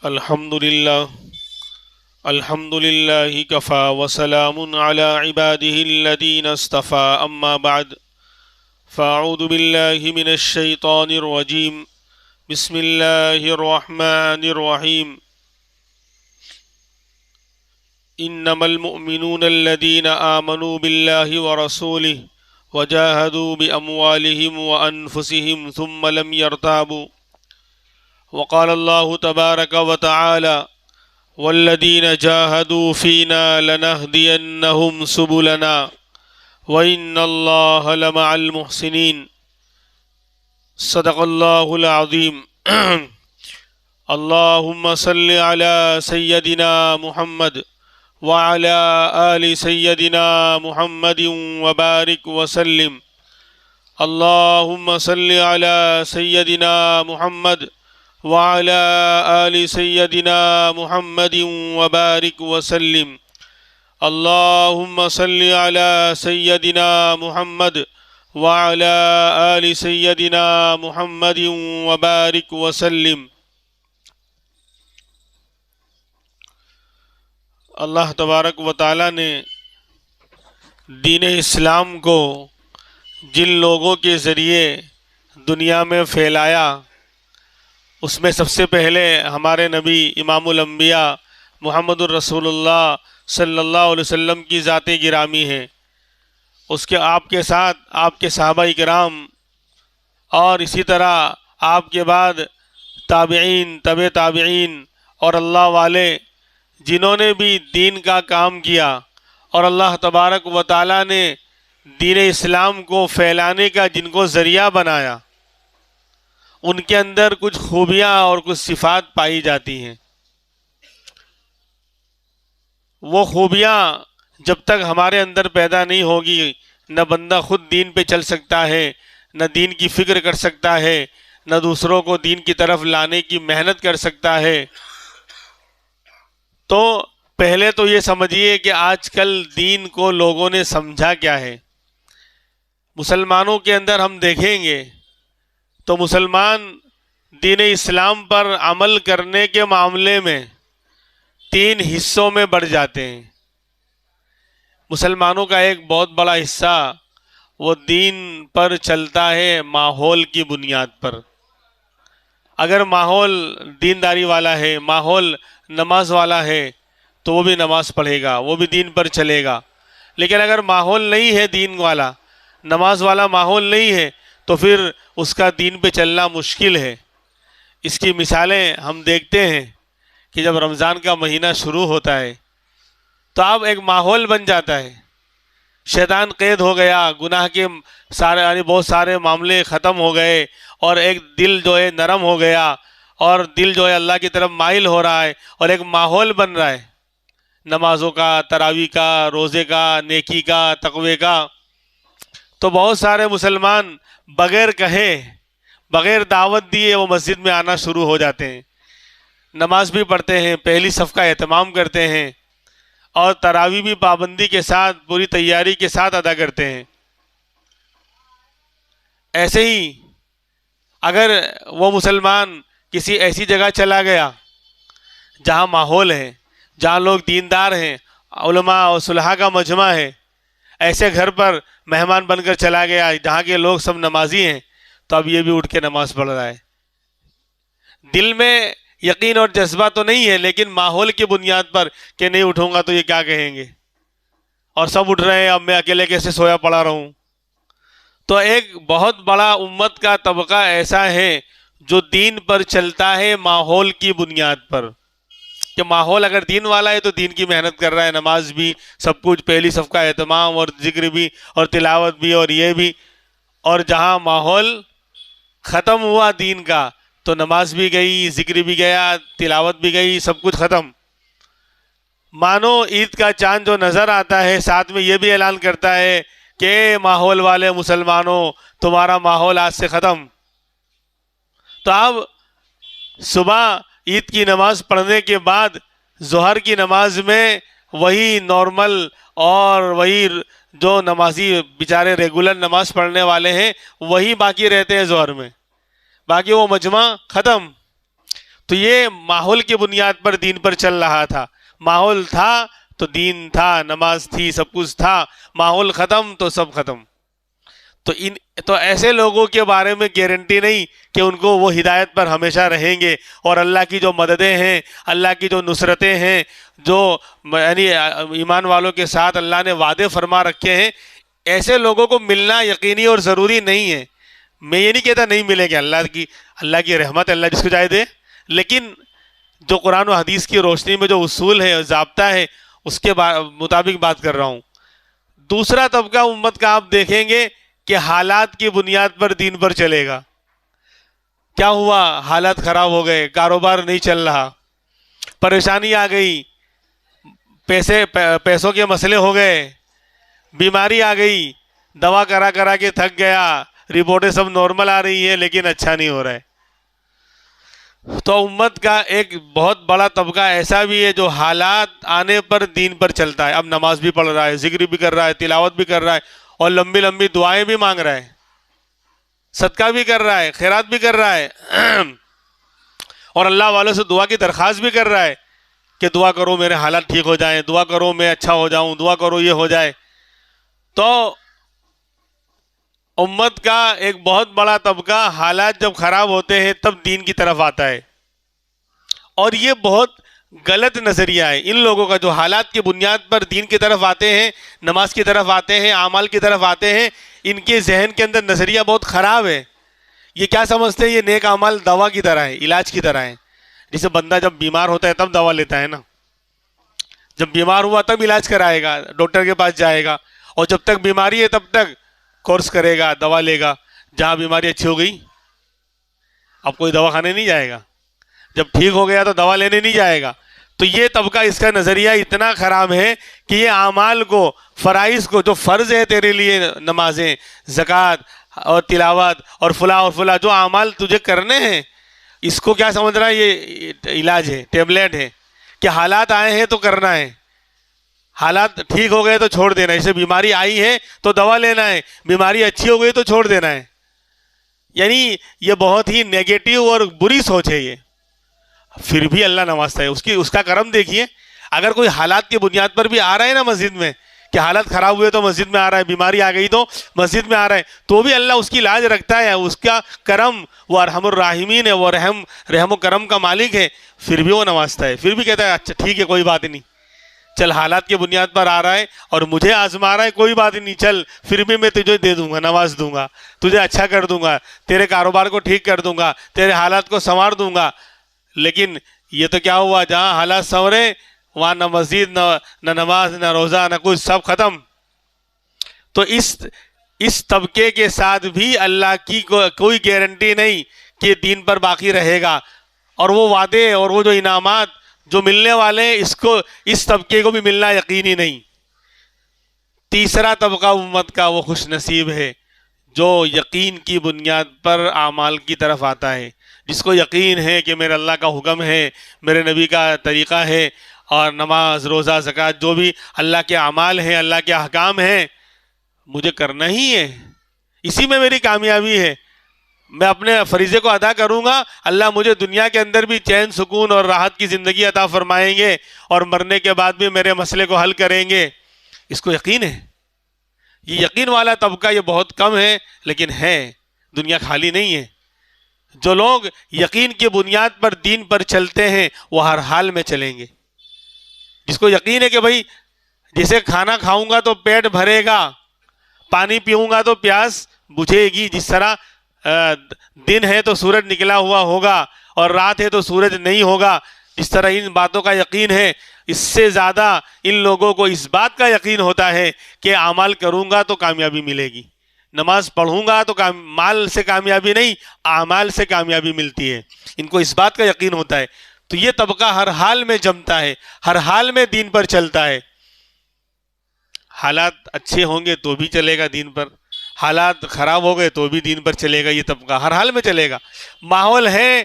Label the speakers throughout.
Speaker 1: الحمد لله كفى وسلام على عباده الذين اصطفى أما بعد فأعوذ بالله من الشيطان الرجيم بسم الله الرحمن الرحيم إنما المؤمنون الذين آمنوا بالله ورسوله وجاهدوا بأموالهم وأنفسهم ثم لم يرتابوا وقال الله تبارك وتعالى والذين جاهدوا فينا لنهدينهم سبلنا وإن الله لمع المحسنين صدق الله العظيم اللهم صل على سيدنا محمد وعلى آل سيدنا محمد وبارك وسلم اللهم صل على سيدنا محمد وعلى آل سيدنا محمد وبارك وسلم اللهم صل على سيدنا محمد وعلى آل سيدنا محمد وبارك وسلم۔ اللہ تبارک و تعالیٰ نے دین اسلام کو جن لوگوں کے ذریعے دنیا میں پھیلایا، اس میں سب سے پہلے ہمارے نبی امام الانبیاء محمد الرسول اللہ صلی اللہ علیہ وسلم کی ذات گرامی ہے۔ اس کے آپ کے ساتھ آپ کے صحابہ کرام اور اسی طرح آپ کے بعد تابعین، تبع تابعین اور اللہ والے جنہوں نے بھی دین کا کام کیا، اور اللہ تبارک و تعالیٰ نے دین اسلام کو پھیلانے کا جن کو ذریعہ بنایا، ان کے اندر کچھ خوبیاں اور کچھ صفات پائی جاتی ہیں۔ وہ خوبیاں جب تک ہمارے اندر پیدا نہیں ہوگی، نہ بندہ خود دین پہ چل سکتا ہے، نہ دین کی فکر کر سکتا ہے، نہ دوسروں کو دین کی طرف لانے کی محنت کر سکتا ہے۔ تو پہلے تو یہ سمجھیے کہ آج کل دین کو لوگوں نے سمجھا کیا ہے۔ مسلمانوں کے اندر ہم دیکھیں گے تو مسلمان دین اسلام پر عمل کرنے کے معاملے میں 3 حصوں میں بڑھ جاتے ہیں۔ مسلمانوں کا ایک بہت بڑا حصہ وہ دین پر چلتا ہے ماحول کی بنیاد پر۔ اگر ماحول دینداری والا ہے، ماحول نماز والا ہے، تو وہ بھی نماز پڑھے گا، وہ بھی دین پر چلے گا۔ لیکن اگر ماحول نہیں ہے دین والا، نماز والا ماحول نہیں ہے، تو پھر اس کا دین پہ چلنا مشکل ہے۔ اس کی مثالیں ہم دیکھتے ہیں کہ جب رمضان کا مہینہ شروع ہوتا ہے تو اب ایک ماحول بن جاتا ہے، شیطان قید ہو گیا، گناہ کے سارے بہت سارے معاملے ختم ہو گئے، اور ایک دل جو ہے نرم ہو گیا، اور دل جو ہے اللہ کی طرف مائل ہو رہا ہے، اور ایک ماحول بن رہا ہے نمازوں کا، تراویح کا، روزے کا، نیکی کا، تقوی کا۔ تو بہت سارے مسلمان بغیر کہے، بغیر دعوت دیے وہ مسجد میں آنا شروع ہو جاتے ہیں، نماز بھی پڑھتے ہیں، پہلی صف کا اہتمام کرتے ہیں، اور تراویح بھی پابندی کے ساتھ، پوری تیاری کے ساتھ ادا کرتے ہیں۔ ایسے ہی اگر وہ مسلمان کسی ایسی جگہ چلا گیا جہاں ماحول ہے، جہاں لوگ دیندار ہیں، علماء اور صلحاء کا مجمع ہے، ایسے گھر پر مہمان بن کر چلا گیا جہاں کے لوگ سب نمازی ہیں، تو اب یہ بھی اٹھ کے نماز پڑھ رہا ہے۔ دل میں یقین اور جذبہ تو نہیں ہے، لیکن ماحول کی بنیاد پر کہ نہیں اٹھوں گا تو یہ کیا کہیں گے، اور سب اٹھ رہے ہیں، اب میں اکیلے کیسے سویا پڑا رہوں۔ تو ایک بہت بڑا امت کا طبقہ ایسا ہے جو دین پر چلتا ہے ماحول کی بنیاد پر، کہ ماحول اگر دین والا ہے تو دین کی محنت کر رہا ہے، نماز بھی، سب کچھ، پہلی صف کا اہتمام اور ذکر بھی اور تلاوت بھی اور یہ بھی۔ اور جہاں ماحول ختم ہوا دین کا، تو نماز بھی گئی، ذکر بھی گیا، تلاوت بھی گئی، سب کچھ ختم۔ مانو عید کا چاند جو نظر آتا ہے ساتھ میں یہ بھی اعلان کرتا ہے کہ ماحول والے مسلمانوں تمہارا ماحول آج سے ختم۔ تو اب صبح عید کی نماز پڑھنے کے بعد ظہر کی نماز میں وہی نارمل اور وہی جو نمازی بیچارے ریگولر نماز پڑھنے والے ہیں وہی باقی رہتے ہیں ظہر میں، باقی وہ مجمع ختم۔ تو یہ ماحول کی بنیاد پر دین پر چل رہا تھا، ماحول تھا تو دین تھا، نماز تھی، سب کچھ تھا، ماحول ختم تو سب ختم۔ تو ایسے لوگوں کے بارے میں گارنٹی نہیں کہ ان کو وہ ہدایت پر ہمیشہ رہیں گے، اور اللہ کی جو مددیں ہیں، اللہ کی جو نصرتیں ہیں، جو یعنی ایمان والوں کے ساتھ اللہ نے وعدے فرما رکھے ہیں، ایسے لوگوں کو ملنا یقینی اور ضروری نہیں ہے۔ میں یہ نہیں کہتا نہیں ملیں گے، اللہ کی رحمت اللہ جس کو چاہے دے، لیکن جو قرآن و حدیث کی روشنی میں جو اصول ہے، ضابطہ ہے، اس کے مطابق بات کر رہا ہوں۔ دوسرا طبقہ امت کا آپ دیکھیں گے کہ حالات کی بنیاد پر دین پر چلے گا۔ کیا ہوا؟ حالات خراب ہو گئے، کاروبار نہیں چل رہا، پریشانی آ گئی، پیسوں کے مسئلے ہو گئے، بیماری آ گئی، دوا کرا کرا کے تھک گیا، رپورٹیں سب نارمل آ رہی ہیں لیکن اچھا نہیں ہو رہا ہے۔ تو امت کا ایک بہت بڑا طبقہ ایسا بھی ہے جو حالات آنے پر دین پر چلتا ہے۔ اب نماز بھی پڑھ رہا ہے، ذکر بھی کر رہا ہے، تلاوت بھی کر رہا ہے، اور لمبی لمبی دعائیں بھی مانگ رہا ہے، صدقہ بھی کر رہا ہے، خیرات بھی کر رہا ہے، اور اللہ والوں سے دعا کی درخواست بھی کر رہا ہے کہ دعا کرو میرے حالات ٹھیک ہو جائیں، دعا کرو میں اچھا ہو جاؤں، دعا کرو یہ ہو جائے۔ تو امت کا ایک بہت بڑا طبقہ حالات جب خراب ہوتے ہیں تب دین کی طرف آتا ہے، اور یہ بہت غلط نظریہ ہے ان لوگوں کا جو حالات کی بنیاد پر دین کی طرف آتے ہیں، نماز کی طرف آتے ہیں، اعمال کی طرف آتے ہیں۔ ان کے ذہن کے اندر نظریہ بہت خراب ہے۔ یہ کیا سمجھتے ہیں؟ یہ نیک اعمال دوا کی طرح ہے، علاج کی طرح ہے۔ جسے بندہ جب بیمار ہوتا ہے تب دوا لیتا ہے نا، جب بیمار ہوا تب علاج کرائے گا، ڈاکٹر کے پاس جائے گا، اور جب تک بیماری ہے تب تک کورس کرے گا، دوا لے گا۔ جہاں بیماری اچھی ہو گئی اب کوئی دوا کھانے نہیں جائے گا، جب ٹھیک ہو گیا تو دوا لینے نہیں جائے گا۔ تو یہ طبقہ اس کا نظریہ اتنا خراب ہے کہ یہ اعمال کو، فرائض کو، جو فرض ہے تیرے لیے، نمازیں، زکوٰۃ اور تلاوت اور فلاں جو اعمال تجھے کرنے ہیں، اس کو کیا سمجھ رہا ہے؟ یہ علاج ہے، ٹیبلٹ ہے، کہ حالات آئے ہیں تو کرنا ہے، حالات ٹھیک ہو گئے تو چھوڑ دینا ہے۔ جیسے بیماری آئی ہے تو دوا لینا ہے، بیماری اچھی ہو گئی تو چھوڑ دینا ہے۔ یعنی یہ بہت ہی نیگیٹو اور بری سوچ ہے۔ یہ پھر بھی اللہ نوازتا ہے، اس کا کرم دیکھیے۔ اگر کوئی حالات کی بنیاد پر بھی آ رہا ہے نا مسجد میں، کہ حالات خراب ہوئے تو مسجد میں آ رہا ہے، بیماری آ گئی تو مسجد میں آ رہا ہے، تو بھی اللہ اس کی لاج رکھتا ہے، اس کا کرم، وہ ارحم الراحمین ہے، وہ رحم و کرم کا مالک ہے، پھر بھی وہ نوازتا ہے، پھر بھی کہتا ہے اچھا ٹھیک ہے کوئی بات نہیں، چل حالات کی بنیاد پر آ رہا ہے اور مجھے آزما رہا ہے، کوئی بات نہیں، چل پھر بھی میں تجھے دے دوں گا، نواز دوں گا، تجھے اچھا کر دوں گا، تیرے کاروبار کو ٹھیک کر دوں گا، تیرے حالات کو سنوار دوں گا۔ لیکن یہ تو کیا ہوا؟ جہاں حالات سنورے وہاں نہ مسجد، نہ نماز، نہ روزہ، نہ کچھ، سب ختم۔ تو اس طبقے کے ساتھ بھی اللہ کی کوئی گارنٹی نہیں کہ دین پر باقی رہے گا، اور وہ وعدے اور وہ جو انعامات جو ملنے والے ہیں اس طبقے کو بھی ملنا یقینی نہیں۔ تیسرا طبقہ امت کا وہ خوش نصیب ہے جو یقین کی بنیاد پر اعمال کی طرف آتا ہے، جس کو یقین ہے کہ میرے اللہ کا حکم ہے، میرے نبی کا طریقہ ہے، اور نماز، روزہ، زکوٰۃ، جو بھی اللہ کے اعمال ہیں، اللہ کے احکام ہیں، مجھے کرنا ہی ہے، اسی میں میری کامیابی ہے، میں اپنے فریضے کو ادا کروں گا، اللہ مجھے دنیا کے اندر بھی چین، سکون اور راحت کی زندگی عطا فرمائیں گے، اور مرنے کے بعد بھی میرے مسئلے کو حل کریں گے۔ اس کو یقین ہے۔ یہ یقین والا طبقہ یہ بہت کم ہے، لیکن ہے، دنیا خالی نہیں ہے۔ جو لوگ یقین کی بنیاد پر دین پر چلتے ہیں وہ ہر حال میں چلیں گے۔ جس کو یقین ہے کہ بھائی جسے کھانا کھاؤں گا تو پیٹ بھرے گا، پانی پیوں گا تو پیاس بجھے گی، جس طرح دن ہے تو سورج نکلا ہوا ہوگا اور رات ہے تو سورج نہیں ہوگا، جس طرح ان باتوں کا یقین ہے، اس سے زیادہ ان لوگوں کو اس بات کا یقین ہوتا ہے کہ اعمال کروں گا تو کامیابی ملے گی، نماز پڑھوں گا تو مال سے کامیابی نہیں، اعمال سے کامیابی ملتی ہے، ان کو اس بات کا یقین ہوتا ہے۔ تو یہ طبقہ ہر حال میں جمتا ہے، ہر حال میں دین پر چلتا ہے۔ حالات اچھے ہوں گے تو بھی چلے گا دین پر، حالات خراب ہو گئے تو بھی دین پر چلے گا، یہ طبقہ ہر حال میں چلے گا۔ ماحول ہے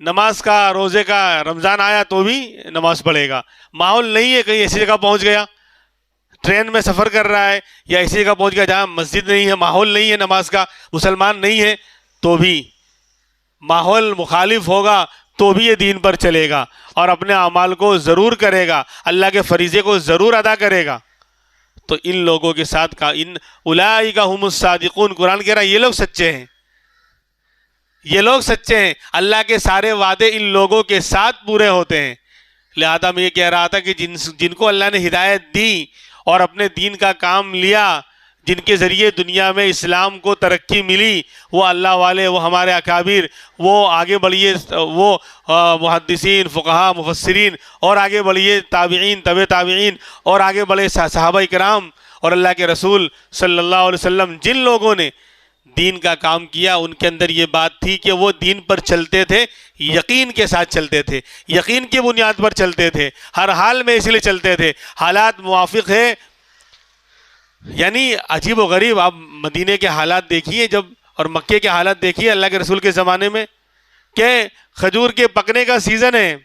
Speaker 1: نماز کا، روزے کا، رمضان آیا تو بھی نماز پڑھے گا، ماحول نہیں ہے، کہیں ایسی جگہ پہنچ گیا، ٹرین میں سفر کر رہا ہے یا ایسی جگہ پہنچ گیا جہاں مسجد نہیں ہے، ماحول نہیں ہے نماز کا، مسلمان نہیں ہے، تو بھی ماحول مخالف ہوگا تو بھی یہ دین پر چلے گا اور اپنے اعمال کو ضرور کرے گا، اللہ کے فریضے کو ضرور ادا کرے گا۔ تو ان لوگوں کے ساتھ کا ان اولئک هم الصادقون، قرآن کہہ رہا ہے یہ لوگ سچے ہیں، یہ لوگ سچے ہیں، اللہ کے سارے وعدے ان لوگوں کے ساتھ پورے ہوتے ہیں۔ لہذا میں یہ کہہ رہا تھا کہ جن کو اللہ نے ہدایت دی اور اپنے دین کا کام لیا، جن کے ذریعے دنیا میں اسلام کو ترقی ملی، وہ اللہ والے، وہ ہمارے اکابر، وہ آگے بڑھیے، وہ محدثین، فقہاء، مفسرین، اور آگے بڑھیے تابعین، طبع تابعین، اور آگے بڑھے صحابہ کرام اور اللہ کے رسول صلی اللہ علیہ وسلم، جن لوگوں نے دین کا کام کیا، ان کے اندر یہ بات تھی کہ وہ دین پر چلتے تھے، یقین کے ساتھ چلتے تھے، یقین کی بنیاد پر چلتے تھے، ہر حال میں اس لیے چلتے تھے، حالات موافق ہے۔ یعنی عجیب و غریب، آپ مدینے کے حالات دیکھیے جب، اور مکے کے حالات دیکھیے اللہ کے رسول کے زمانے میں، کہ کھجور کے پکنے کا سیزن ہے،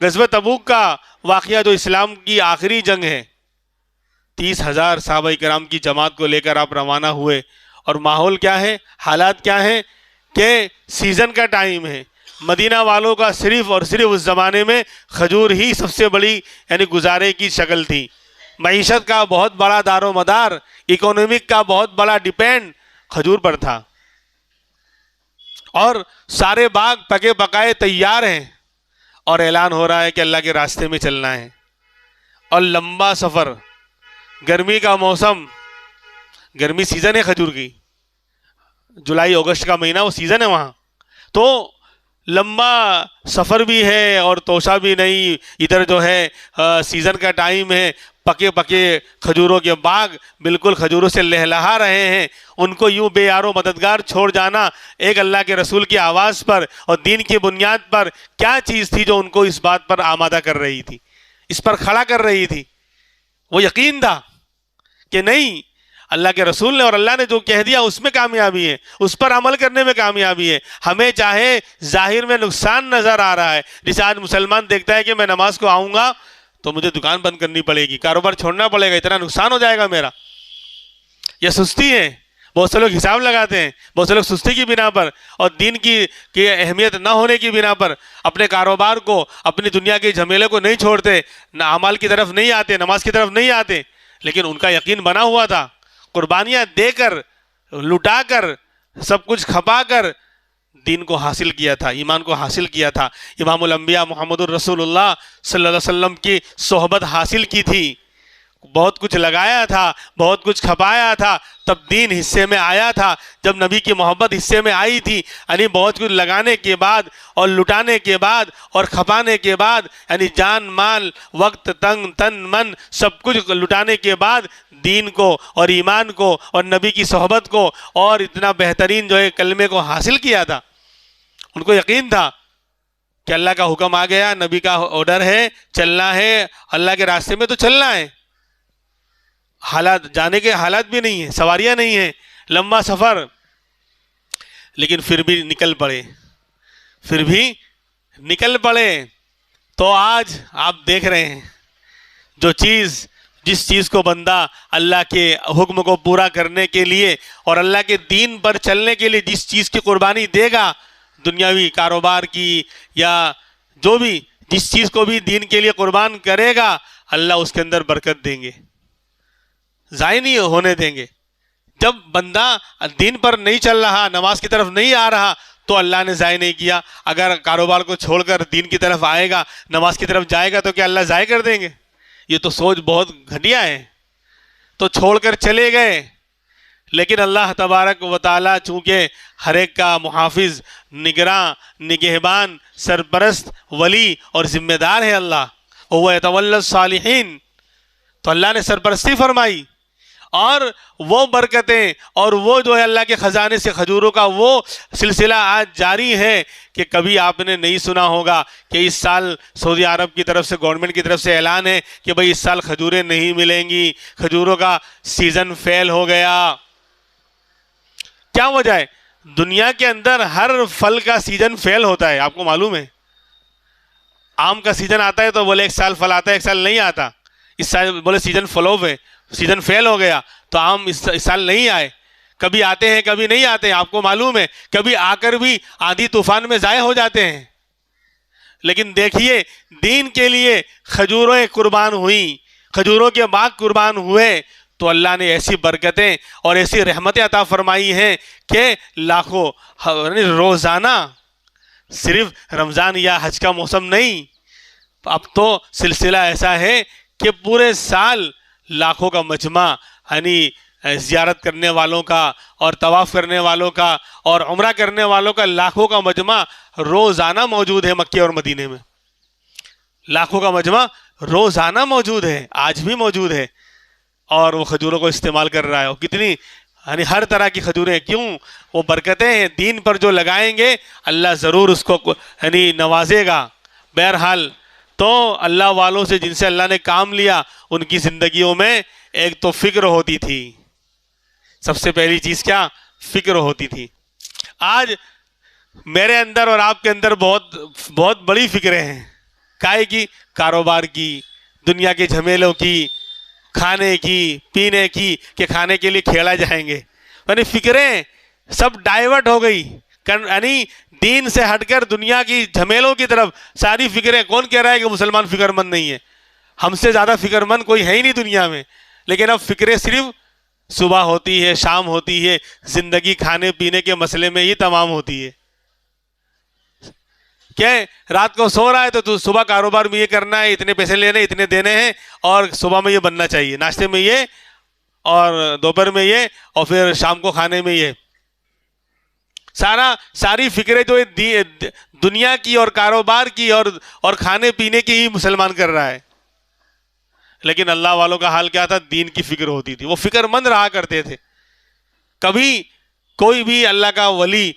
Speaker 1: غزوہ تبوک کا واقعہ جو اسلام کی آخری جنگ ہے، 30,000 صحابہ کرام کی جماعت کو لے کر آپ روانہ ہوئے، اور ماحول کیا ہے، حالات کیا ہیں کہ سیزن کا ٹائم ہے، مدینہ والوں کا صرف اور صرف اس زمانے میں کھجور ہی سب سے بڑی یعنی گزارے کی شکل تھی، معیشت کا بہت بڑا دار و مدار، اکونومک کا بہت بڑا ڈیپینڈ کھجور پر تھا، اور سارے باغ پکے پکائے تیار ہیں، اور اعلان ہو رہا ہے کہ اللہ کے راستے میں چلنا ہے، اور لمبا سفر، گرمی کا موسم، گرمی سیزن ہے کھجور کی، جولائی اگست کا مہینہ وہ سیزن ہے وہاں، تو لمبا سفر بھی ہے اور توشہ بھی نہیں، ادھر جو ہے سیزن کا ٹائم ہے، پکے پکے کھجوروں کے باغ بالکل کھجوروں سے لہلہا رہے ہیں، ان کو یوں بے یار و مددگار چھوڑ جانا ایک اللہ کے رسول کی آواز پر اور دین کی بنیاد پر، کیا چیز تھی جو ان کو اس بات پر آمادہ کر رہی تھی، اس پر کھڑا کر رہی تھی؟ وہ یقین تھا کہ نہیں، اللہ کے رسول نے اور اللہ نے جو کہہ دیا اس میں کامیابی ہے، اس پر عمل کرنے میں کامیابی ہے، ہمیں چاہے ظاہر میں نقصان نظر آ رہا ہے، جیسے آج مسلمان دیکھتا ہے کہ میں نماز کو آؤں گا تو مجھے دکان بند کرنی پڑے گی، کاروبار چھوڑنا پڑے گا، اتنا نقصان ہو جائے گا میرا، یہ سستی ہے، بہت سے لوگ حساب لگاتے ہیں، بہت سے لوگ سستی کی بنا پر اور دین کی اہمیت نہ ہونے کی بنا پر اپنے کاروبار کو، اپنی دنیا کے جھمیلے کو نہیں چھوڑتے، نہ اعمال کی طرف نہیں آتے، نماز کی طرف نہیں آتے، لیکن ان کا یقین بنا ہوا تھا، قربانیاں دے کر، لٹا کر، سب کچھ کھپا کر دین کو حاصل کیا تھا، ایمان کو حاصل کیا تھا، امام الانبیاء محمد الرسول اللہ صلی اللہ علیہ وسلم کی صحبت حاصل کی تھی، بہت کچھ لگایا تھا، بہت کچھ کھپایا تھا، تب دین حصے میں آیا تھا، جب نبی کی محبت حصے میں آئی تھی، یعنی بہت کچھ لگانے کے بعد اور لٹانے کے بعد اور کھپانے کے بعد، یعنی جان مال وقت تن من سب کچھ لٹانے کے بعد دین کو اور ایمان کو اور نبی کی صحبت کو اور اتنا بہترین جو ہے کلمے کو حاصل کیا تھا۔ ان کو یقین تھا کہ اللہ کا حکم آ گیا، نبی کا آرڈر ہے، چلنا ہے، اللہ کے راستے میں تو چلنا ہے، حالات جانے کے حالات بھی نہیں ہیں، سواریاں نہیں ہیں، لمبا سفر، لیکن پھر بھی نکل پڑے، تو آج آپ دیکھ رہے ہیں جس چیز کو بندہ اللہ کے حکم کو پورا کرنے کے لیے اور اللہ کے دین پر چلنے کے لیے جس چیز کی قربانی دے گا، دنیاوی کاروبار کی یا جو بھی جس چیز کو بھی دین کے لیے قربان کرے گا، اللہ اس کے اندر برکت دیں گے، ضائع نہیں ہونے دیں گے۔ جب بندہ دین پر نہیں چل رہا، نماز کی طرف نہیں آ رہا، تو اللہ نے ضائع نہیں کیا، اگر کاروبار کو چھوڑ کر دین کی طرف آئے گا، نماز کی طرف جائے گا تو کیا اللہ ضائع کر دیں گے؟ یہ تو سوچ بہت گھٹیا ہے، تو چھوڑ کر چلے گئے، لیکن اللہ تبارک و تعالیٰ چونکہ ہر ایک کا محافظ، نگراں، نگہبان، سرپرست، ولی اور ذمہ دار ہے اللہ، وَهُوَ يَتَوَلَّى الصَّالِحِينَ، تو اللہ نے سرپرستی فرمائی اور وہ برکتیں اور وہ جو ہے اللہ کے خزانے سے کھجوروں کا وہ سلسلہ آج جاری ہے کہ کبھی آپ نے نہیں سنا ہوگا کہ اس سال سعودی عرب کی طرف سے گورنمنٹ کی طرف سے اعلان ہے کہ بھئی اس سال کھجوریں نہیں ملیں گی، کھجوروں کا سیزن فیل ہو گیا۔ کیا وجہ ہے؟ دنیا کے اندر ہر پھل کا سیزن فیل ہوتا ہے، آپ کو معلوم ہے۔ آم کا سیزن آتا ہے تو بولے ایک سال پھل آتا ہے، ایک سال نہیں آتا۔ اس سال بولے سیزن فلوپ ہے، سیزن فیل ہو گیا تو آم اس سال نہیں آئے۔ کبھی آتے ہیں کبھی نہیں آتے ہیں، آپ کو معلوم ہے۔ کبھی آ کر بھی آندھی طوفان میں ضائع ہو جاتے ہیں۔ لیکن دیکھیے دین کے لیے کھجوریں قربان ہوئیں، کھجوروں کے باغ قربان ہوئے تو اللہ نے ایسی برکتیں اور ایسی رحمتیں عطا فرمائی ہیں کہ لاکھوں روزانہ، صرف رمضان یا حج کا موسم نہیں، اب تو سلسلہ ایسا ہے کہ پورے سال لاکھوں کا مجمع یعنی زیارت کرنے والوں کا اور طواف کرنے والوں کا اور عمرہ کرنے والوں کا لاکھوں کا مجمع روزانہ موجود ہے مکے اور مدینے میں۔ لاکھوں کا مجمع روزانہ موجود ہے، آج بھی موجود ہے، اور وہ کھجوروں کو استعمال کر رہا ہے۔ وہ کتنی یعنی ہر طرح کی کھجوریں، کیوں؟ وہ برکتیں ہیں، دین پر جو لگائیں گے اللہ ضرور اس کو یعنی نوازے گا۔ بہرحال تو اللہ والوں سے جن سے اللہ نے کام لیا ان کی زندگیوں میں ایک تو فکر ہوتی تھی، سب سے پہلی چیز کیا؟ فکر ہوتی تھی۔ آج میرے اندر اور آپ کے اندر بہت بڑی فکریں ہیں، کائے کی؟ کاروبار کی، دنیا کے جھمیلوں کی، کھانے کی، پینے کی، کہ کھانے کے لیے کھیلا جائیں گے، یعنی فکریں سب ڈائیورٹ ہو گئی، یعنی دین سے ہٹ کر دنیا کی جھمیلوں کی طرف ساری فکریں۔ کون کہہ رہا ہے کہ مسلمان فکر مند نہیں ہے؟ ہم سے زیادہ فکر مند کوئی ہے ہی نہیں دنیا میں، لیکن اب فکریں صرف صبح ہوتی ہے، شام ہوتی ہے، زندگی کھانے پینے کے مسئلے میں ہی تمام ہوتی ہے۔ کہ رات کو سو رہا ہے تو صبح کاروبار میں یہ کرنا ہے، اتنے پیسے لینے، اتنے دینے ہیں، اور صبح میں یہ بننا چاہیے، ناشتے میں یہ، اور دوپہر میں یہ، اور پھر شام کو کھانے میں یہ۔ ساری فکریں جو دنیا کی اور کاروبار کی اور کھانے پینے کی ہی مسلمان کر رہا ہے۔ لیکن اللہ والوں کا حال کیا تھا؟ دین کی فکر ہوتی تھی، وہ فکر مند رہا کرتے تھے۔ کبھی کوئی بھی اللہ کا ولی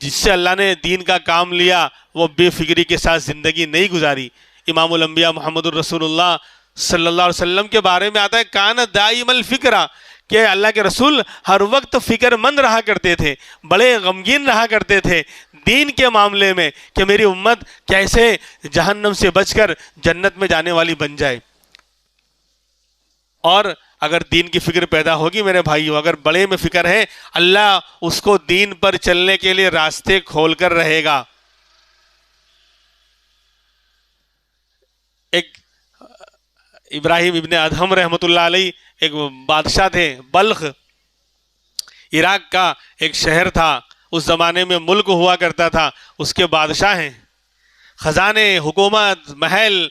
Speaker 1: جس سے اللہ نے دین کا کام لیا وہ بے فکری کے ساتھ زندگی نہیں گزاری۔ امام الانبیاء محمد الرسول اللہ صلی اللہ علیہ وسلم کے بارے میں آتا ہے کان دائم الفکرہ، کہ اللہ کے رسول ہر وقت فکر مند رہا کرتے تھے، بڑے غمگین رہا کرتے تھے دین کے معاملے میں کہ میری امت کیسے جہنم سے بچ کر جنت میں جانے والی بن جائے۔ اور اگر دین کی فکر پیدا ہوگی میرے بھائیوں، اگر بڑے میں فکر ہے، اللہ اس کو دین پر چلنے کے لیے راستے کھول کر رہے گا۔ ایک ابراہیم ابن ادہم رحمۃ اللہ علیہ ایک بادشاہ تھے، بلخ عراق کا ایک شہر تھا، اس زمانے میں ملک ہوا کرتا تھا، اس کے بادشاہ ہیں، خزانے، حکومت، محل،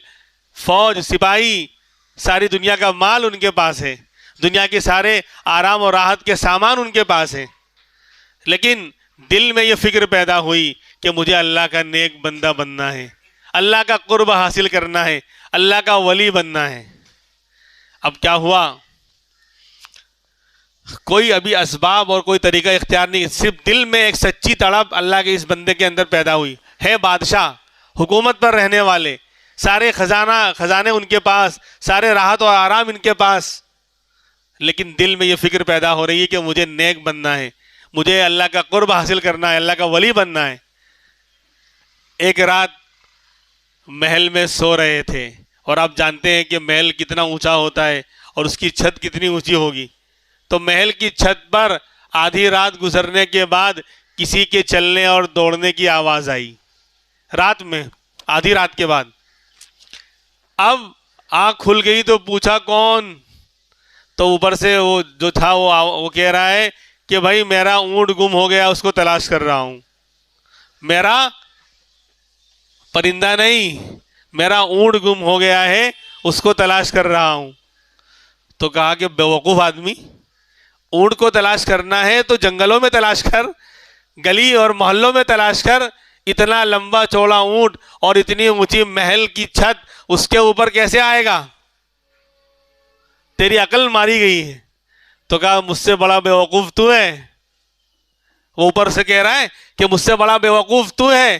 Speaker 1: فوج، سپاہی، ساری دنیا کا مال ان کے پاس ہے، دنیا کے سارے آرام اور راحت کے سامان ان کے پاس ہیں، لیکن دل میں یہ فکر پیدا ہوئی کہ مجھے اللہ کا نیک بندہ بننا ہے، اللہ کا قرب حاصل کرنا ہے، اللہ کا ولی بننا ہے۔ اب کیا ہوا؟ کوئی ابھی اسباب اور کوئی طریقہ اختیار نہیں، صرف دل میں ایک سچی تڑپ اللہ کے اس بندے کے اندر پیدا ہوئی ہے۔ بادشاہ، حکومت پر رہنے والے، سارے خزانے ان کے پاس، سارے راحت و آرام ان کے پاس، لیکن دل میں یہ فکر پیدا ہو رہی ہے کہ مجھے نیک بننا ہے، مجھے اللہ کا قرب حاصل کرنا ہے، اللہ کا ولی بننا ہے۔ ایک رات محل میں سو رہے تھے، اور آپ جانتے ہیں کہ محل کتنا اونچا ہوتا ہے اور اس کی چھت کتنی اونچی ہوگی، تو محل کی چھت پر آدھی رات گزرنے کے بعد کسی کے چلنے اور دوڑنے کی آواز آئی، رات میں، آدھی رات کے بعد۔ اب آنکھ کھل گئی تو پوچھا کون؟ تو اوپر سے وہ جو تھا وہ کہہ رہا ہے کہ بھائی میرا اونٹ گم ہو گیا، اس کو تلاش کر رہا ہوں۔ میرا پرندہ نہیں، میرا اونٹ گم ہو گیا ہے، اس کو تلاش کر رہا ہوں۔ تو کہا کہ بیوقوف آدمی، اونٹ کو تلاش کرنا ہے تو جنگلوں میں تلاش کر، گلی اور محلوں میں تلاش کر، اتنا لمبا چوڑا اونٹ اور اتنی اونچی محل کی چھت، اس کے اوپر کیسے آئے گا؟ تیری عقل ماری گئی ہے۔ تو کہا مجھ سے بڑا بیوقوف تو ہے. وہ اوپر سے کہہ رہا ہے کہ مجھ سے بڑا بیوقوف تو ہے.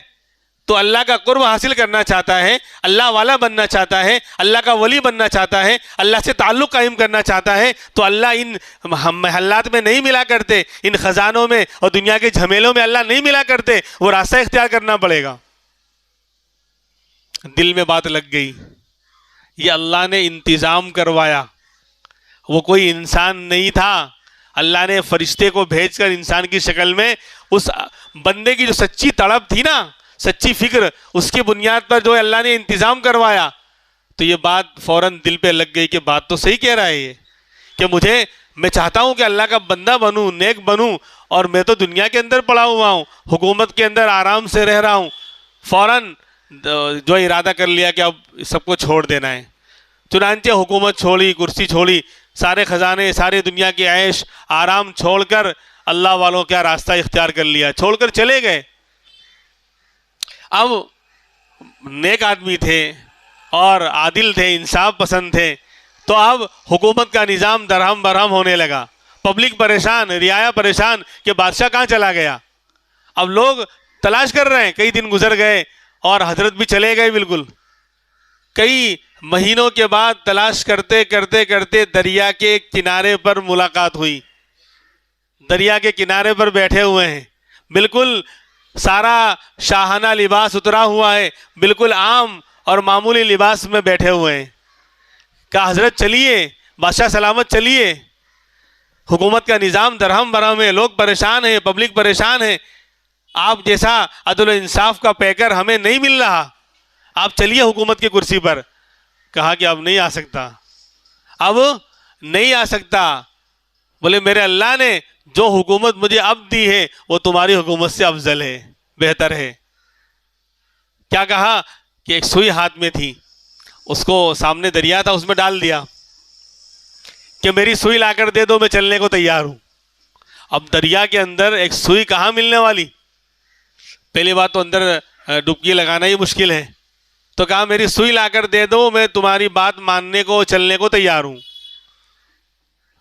Speaker 1: تو اللہ کا قرب حاصل کرنا چاہتا ہے, اللہ والا بننا چاہتا ہے, اللہ کا ولی بننا چاہتا ہے, اللہ سے تعلق قائم کرنا چاہتا ہے, تو اللہ ان محلات میں نہیں ملا کرتے, ان خزانوں میں اور دنیا کے جھمیلوں میں اللہ نہیں ملا کرتے. وہ راستہ اختیار کرنا پڑے گا. دل میں بات لگ گئی, یہ اللہ نے انتظام کروایا, وہ کوئی انسان نہیں تھا. اللہ نے فرشتے کو بھیج کر انسان کی شکل میں اس بندے کی جو سچی تڑپ تھی نا, سچی فکر, اس کی بنیاد پر جو اللہ نے انتظام کروایا. تو یہ بات فوراً دل پہ لگ گئی کہ بات تو صحیح کہہ رہا ہے یہ, کہ میں چاہتا ہوں کہ اللہ کا بندہ بنوں, نیک بنوں, اور میں تو دنیا کے اندر پڑا ہوا ہوں, حکومت کے اندر آرام سے رہ رہا ہوں. فوراً جو ارادہ کر لیا کہ اب سب کو چھوڑ دینا ہے. چنانچہ حکومت چھوڑی, کرسی چھوڑی, سارے خزانے, سارے دنیا کے عیش آرام چھوڑ کر اللہ والوں کا راستہ اختیار کر لیا, چھوڑ کر چلے گئے. اب نیک آدمی تھے اور عادل تھے, انصاف پسند تھے, تو اب حکومت کا نظام درہم برہم ہونے لگا. پبلک پریشان, رعایا پریشان کہ بادشاہ کہاں چلا گیا. اب لوگ تلاش کر رہے ہیں. کئی دن گزر گئے اور حضرت بھی چلے گئے بالکل. کئی مہینوں کے بعد تلاش کرتے کرتے کرتے دریا کے کنارے پر ملاقات ہوئی. دریا کے کنارے پر بیٹھے ہوئے ہیں, بالکل سارا شاہانہ لباس اترا ہوا ہے, بالکل عام اور معمولی لباس میں بیٹھے ہوئے ہیں. کہا حضرت چلیے, بادشاہ سلامت چلیے, حکومت کا نظام درہم برہم ہے, لوگ پریشان ہیں, پبلک پریشان ہے, آپ جیسا عدل و انصاف کا پیکر ہمیں نہیں مل رہا, آپ چلیے حکومت کی کرسی پر. کہا کہ اب نہیں آ سکتا, اب نہیں آ سکتا. بولے میرے اللہ نے جو حکومت مجھے اب دی ہے وہ تمہاری حکومت سے افضل ہے, بہتر ہے. کیا کہا کہ ایک سوئی ہاتھ میں تھی, اس کو سامنے دریا تھا, اس میں ڈال دیا کہ میری سوئی لا کر دے دو, میں چلنے کو تیار ہوں. اب دریا کے اندر ایک سوئی کہاں ملنے والی, پہلی بات تو اندر ڈبکی لگانا ہی مشکل ہے. تو کہا میری سوئی لا کر دے دو, میں تمہاری بات ماننے کو چلنے کو تیار ہوں.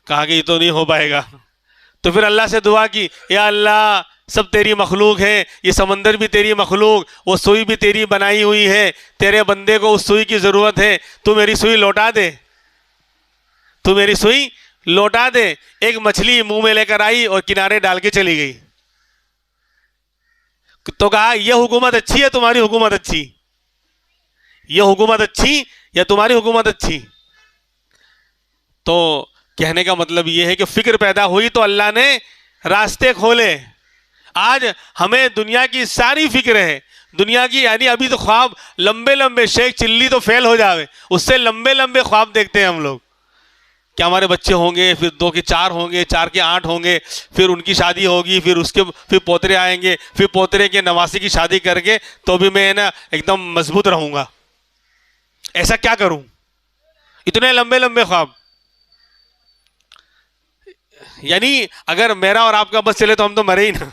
Speaker 1: کہا کہ یہ تو نہیں ہو پائے گا. تو پھر اللہ سے دعا کی, یا اللہ سب تیری مخلوق ہے, یہ سمندر بھی تیری مخلوق, وہ سوئی بھی تیری بنائی ہوئی ہے, تیرے بندے کو اس سوئی کی ضرورت ہے, تو میری سوئی لوٹا دے, تو میری سوئی لوٹا دے. ایک مچھلی منہ میں لے کر آئی اور کنارے ڈال کے چلی گئی. تو کہا یہ حکومت اچھی ہے تمہاری حکومت اچھی, یہ حکومت اچھی یا تمہاری حکومت اچھی. تو کہنے کا مطلب یہ ہے کہ فکر پیدا ہوئی تو اللہ نے راستے کھولے. آج ہمیں دنیا کی ساری فکر ہے, دنیا کی, یعنی ابھی تو خواب لمبے لمبے, شیخ چلی تو فیل ہو جاوے, اس سے لمبے لمبے خواب دیکھتے ہیں ہم لوگ کہ ہمارے بچے ہوں گے, پھر 2 کے 4 ہوں گے, 4 کے 8 ہوں گے, پھر ان کی شادی ہوگی, پھر پوترے آئیں گے, پھر پوترے کے نواسی کی شادی کر کے تو بھی میں نا ایک دم مضبوط رہوں گا. ایسا کیا کروں, اتنے لمبے لمبے خواب. یعنی اگر میرا اور آپ کا بس چلے تو ہم تو مرے ہی نا.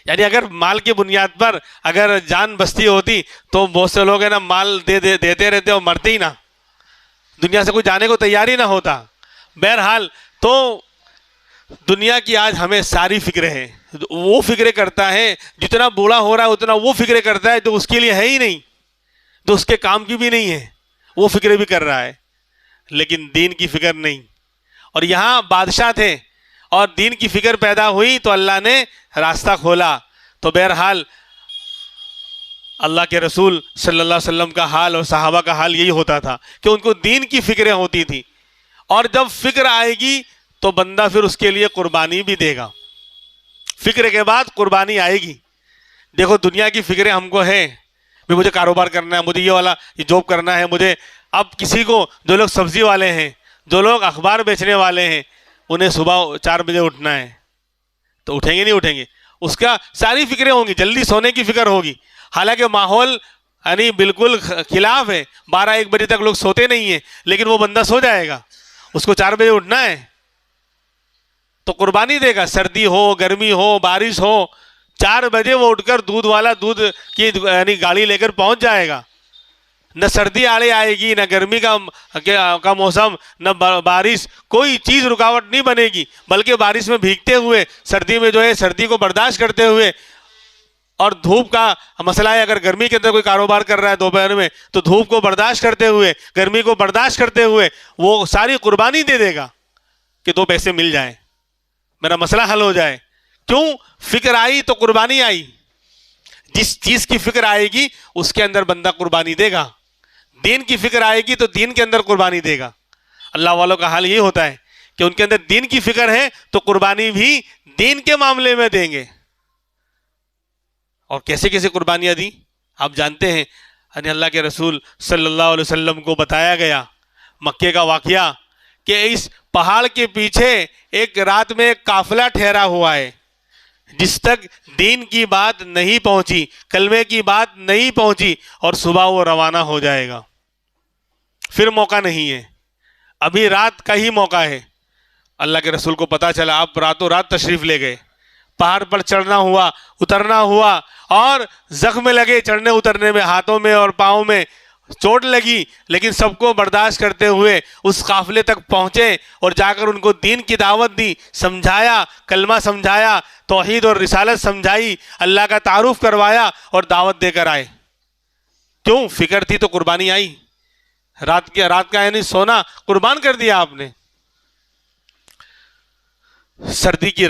Speaker 1: یعنی اگر مال کی بنیاد پر اگر جان بستی ہوتی تو بہت سے لوگ ہیں نا مال دیتے رہتے اور مرتے ہی نا, دنیا سے کوئی جانے کو تیار ہی نہ ہوتا. بہرحال تو دنیا کی آج ہمیں ساری فکریں ہیں. وہ فکریں کرتا ہے, جتنا بوڑھا ہو رہا ہے اتنا وہ فکریں کرتا ہے جو اس کے لیے ہے ہی نہیں, جو اس کے کام کی بھی نہیں ہے, وہ فکریں بھی کر رہا ہے, لیکن دین کی فکر نہیں. اور یہاں بادشاہ تھے اور دین کی فکر پیدا ہوئی تو اللہ نے راستہ کھولا. تو بہرحال اللہ کے رسول صلی اللہ علیہ وسلم کا حال اور صحابہ کا حال یہی ہوتا تھا کہ ان کو دین کی فکریں ہوتی تھی, اور جب فکر آئے گی تو بندہ پھر اس کے لیے قربانی بھی دے گا. فکر کے بعد قربانی آئے گی. دیکھو دنیا کی فکریں ہم کو ہیں, مجھے کاروبار کرنا ہے, مجھے یہ جاب کرنا ہے, مجھے اب کسی کو, جو لوگ سبزی والے ہیں, جو لوگ اخبار بیچنے والے ہیں, انہیں صبح 4 بجے اٹھنا ہے, تو اٹھیں گے نہیں اٹھیں گے, اس کا ساری فکریں ہوں گی, جلدی سونے کی فکر ہوگی. حالانکہ ماحول یعنی بالکل خلاف ہے, 12-1 بجے تک لوگ سوتے نہیں ہیں, لیکن وہ بندہ سو جائے گا, اس کو 4 بجے اٹھنا ہے تو قربانی دے گا. سردی ہو, گرمی ہو, بارش ہو, 4 بجے وہ اٹھ کر دودھ والا دودھ کی یعنی گاڑی لے کر پہنچ جائے گا. نہ سردی آڑے آئے گی، نہ گرمی کا موسم، نہ بارش، کوئی چیز رکاوٹ نہیں بنے گی، بلکہ بارش میں بھیگتے ہوئے، سردی میں جو ہے سردی کو برداشت کرتے ہوئے، اور دھوپ کا مسئلہ ہے، اگر گرمی کے اندر کوئی کاروبار کر رہا ہے دوپہر میں تو دھوپ کو برداشت کرتے ہوئے، گرمی کو برداشت کرتے ہوئے وہ ساری قربانی دے دے گا کہ 2 پیسے مل جائیں، میرا مسئلہ حل ہو جائے۔ کیوں؟ فکر آئی تو قربانی آئی۔ جس چیز کی فکر آئے گی اس کے اندر بندہ قربانی دے گا، دین کی فکر آئے گی تو دین کے اندر قربانی دے گا۔ اللہ والوں کا حال یہ ہوتا ہے کہ ان کے اندر دین کی فکر ہے تو قربانی بھی دین کے معاملے میں دیں گے۔ اور کیسے کیسے قربانیاں دی آپ جانتے ہیں، یعنی اللہ کے رسول صلی اللہ علیہ وسلم کو بتایا گیا مکے کا واقعہ کہ اس پہاڑ کے پیچھے ایک رات میں ایک قافلہ ٹھہرا ہوا ہے، جس تک دین کی بات نہیں پہنچی، کلمے کی بات نہیں پہنچی، اور صبح وہ روانہ ہو جائے گا۔ پھر موقع نہیں ہے، ابھی رات کا ہی موقع ہے۔ اللہ کے رسول کو پتا چلا، آپ راتوں رات تشریف لے گئے، پہاڑ پر چڑھنا ہوا، اترنا ہوا، اور زخم لگے چڑھنے اترنے میں، ہاتھوں میں اور پاؤں میں چوٹ لگی، لیکن سب کو برداشت کرتے ہوئے اس قافلے تک پہنچے اور جا کر ان کو دین کی دعوت دی، سمجھایا، کلمہ سمجھایا، توحید اور رسالت سمجھائی، اللہ کا تعارف کروایا اور دعوت دے کر آئے۔ کیوں؟ فکر تھی تو قربانی آئی۔ رات کا یعنی سونا قربان کر دیا آپ نے۔ سردی کی